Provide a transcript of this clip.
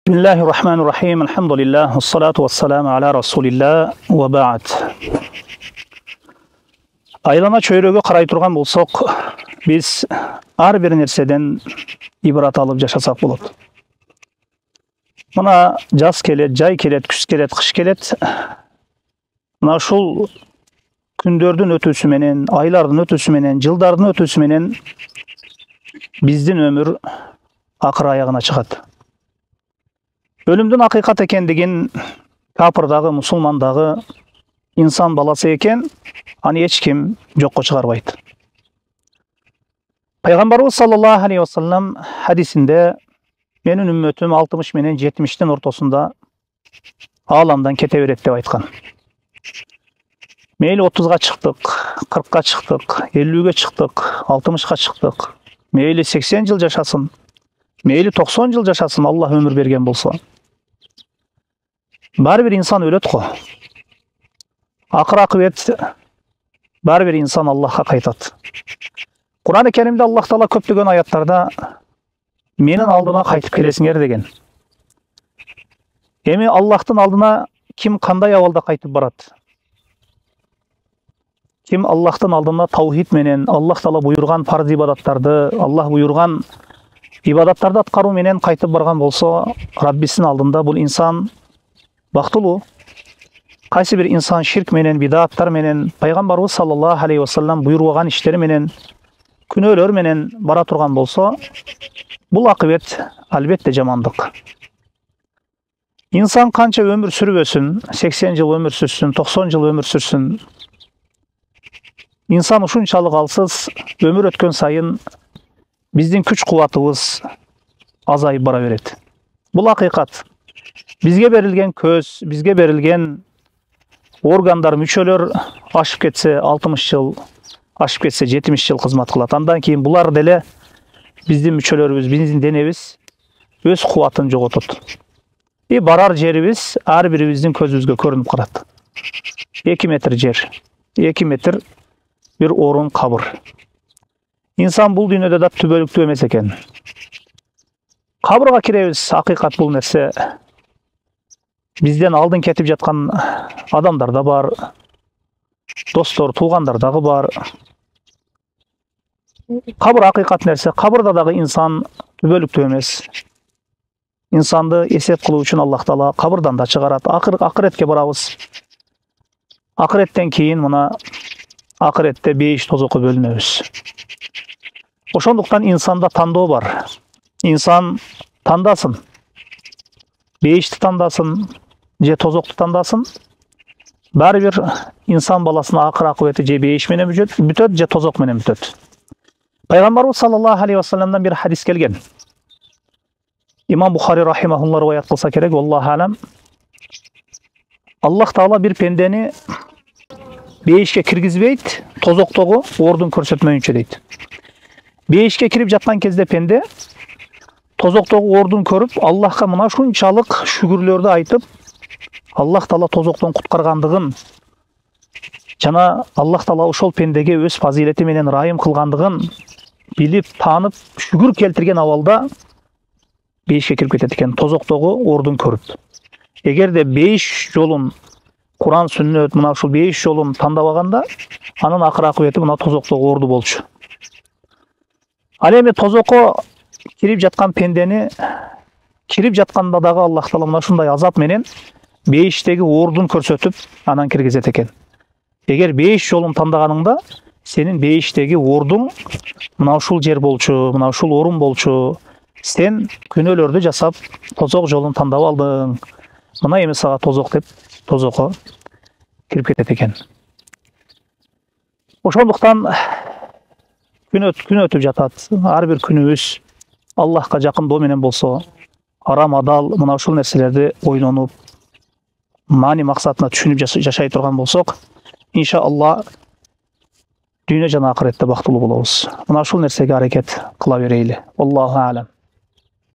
Bismillahirrahmanirrahim. Elhamdülillah. Vessalatu vesselamu ala Rasulillah ve ba'd. Айлана чөйрөгө карай турган болсок, биз ар бир нерседен ибрат алып жашасак болот. Мына жаз келет, жай келет, күз келет, кыш келет. Мына ушул күндөрдүн өтүүсү менен, айлардын өтүүсү менен, жылдардын өтүүсү менен биздин өмүр акыр аягына чыгат. Ölümdün hakikat ekendигин капырдагы, мусулмандагы инсан баласы экен, аны эч ким жокко чыгарбайт. Пайгамбарыбыз саллаллаху алейхи ва саллям хадисинде менин үммөтүм 60 менен 70-тин ортосунда ааламдан кете берет деп айткан. Мейли 30га чыктык, 40га чыктык, 50ге чыктык, 60га чыктык. Мейли 80 жыл жашасын, мейли 90 жыл жашасын, Аллах өмүр берген болсо. Бар бир инсан өлөт го. Акыр акыбет бар бир инсан Аллахка кайтат. Кур'ан-ы Керимде Аллах Таала көптөгөн аяттарда менин алдыма кайтып келесиңер деген. Эми Аллахтын алдына ким кандай абалда кайтып барат? Ким Аллахтын алдына таухид менен Аллах Таала буйрган парз ибадаттарды, Аллах буйрган ибадаттарды аткаруу менен кайтып барган болсо, Раббисин алдында бул инсан бактылуу. Кайсы бир инсан ширк менен, бидаттар менен, пайгамбарыбыз саллаллаху алейхи ва саллям буйруган иштери менен, күнөөлөр менен бара турган болсо, бул акыбет албетте жамандык. Инсан канча өмүр сүрбөсүн, 80 жыл өмүр сүрсүн, 90 жыл өмүр сүрсүн, инсан ушунчалык алсыз өмүр өткөн сайын биздин күч кубатыбыз азайып бара берет. Бул акыйкат. Бизге берилген көз, бизге берилген органдар, мүчөлөр ашып кетсе 60 жыл, ашып кетсе 70 жыл кызмат кылат. Андан кийин булар деле биздин мүчөлөрүбүз, биздин денебиз өз кубатын жоготот. Барар жерибиз ар бирибиздин көзүбүзгө көрүнүп калат. 2 метр жер, 2 метр бир орун кабыр. Инсан бул дүйнөдө да түбөлүктүү эмес экен. Кабырга киребиз, акыйкат бул нерсе. Бизден алдын кетип жаткан адамдар да бар, достор, туугандар дагы бар. Кабыр акыйкат нерсе. Кабырда дагы инсан түбөлүктүү эмес. Инсанды эсеп кылуу үчүн Аллах Таала кабырдан да чыгарат. Акыретке барабыз. Акыреттен кийин мына акыретте бейиш тозокко бөлүнөбүз. Ошондуктан инсанда тандоо бар. Инсан тандасын. Бейишти тандасын, же тозокту тандасын. Баары бир инсан баласына акыр акыбети же бейиш менен бүтөт, же тозок менен бүтөт. Пайгамбарыбыз саллаллаху алейхи ва саллямдан бир хадис келген. Имам Бухари рахимахуллах риwayat кылса керек, аллаху алам. Аллах Таала бир пендени бейишке киргизбейт, тозоктогу ордун көрсөтмөйүнчө дейт. Бейишке кирип жаткан кезде пенде тозоктогу ордун көрүп, Аллахка мына ушунчалык шүгүрлөрдү айтып, Аллах Таала тозоктон куткаргандыгын, жана Аллах Таала ошол пендеге өз фазилети менен райым кылгандыгын билип, таанып, шүгүр келтирген абалда бейишке кирип кетет экен, тозоктогу ордун көрүп. Эгерде бейиш жолун, Кур'ан, сүннөт, мына ушул бейиш жолун тандабаганда, анын акыр акыбети мына тозоктогу орду болчу. Ал эми тозокко кирип жаткан пендени кирип жатканда дагы Аллах Таала мына ушундай азап менен бейиштеги ордун көрсөтүп, анан киргизет экен. Эгер бейиш жолун тандаганыңда, сенин бейиштеги ордуң мына ушул жер болчу, мына ушул орун болчу. Сен күнөөлөрдү жасап, тозок жолун тандап алдың. Мына эми сага тозок деп, тозокко кирип кетет экен. Ошондуктан күн өтүп жатат. Ар бир күнүбүз Аллахка жакындоо менен болсо, арам адал мына ушул нерселерди ойлонуп, маани максатына түшүнүп жашай турган болсок, иншалла дүйнө жана акыретте бактылуу болобуз. Мына ушул нерсеге аракет кыла берейли. Аллаху алам.